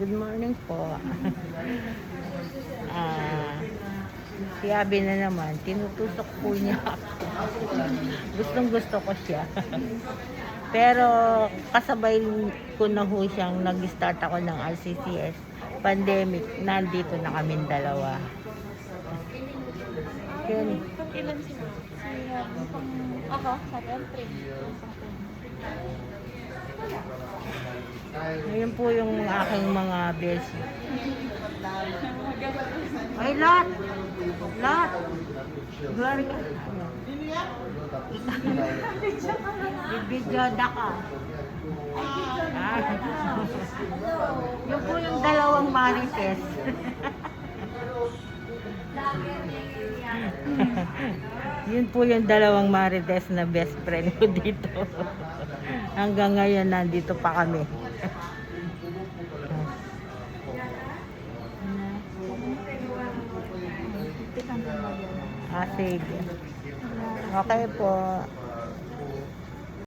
Good morning po. Si Abby na naman, tinutusok po niya ako. Gustong gusto ko siya. Pero kasabay ko na ho siyang nag-start ako ng RCCS pandemic, nandito na kaming dalawa. Ken, Ilan sila? Ako, sa country. ngayon po yung aking mga besi. Ay, lahat! Lahat! Glory ka. Bibidyoda ka. Yun po yung dalawang marites. Yun po yung dalawang marites na best friend ko dito. Hanggang ngayon nandito pa kami. Sige. Okay po.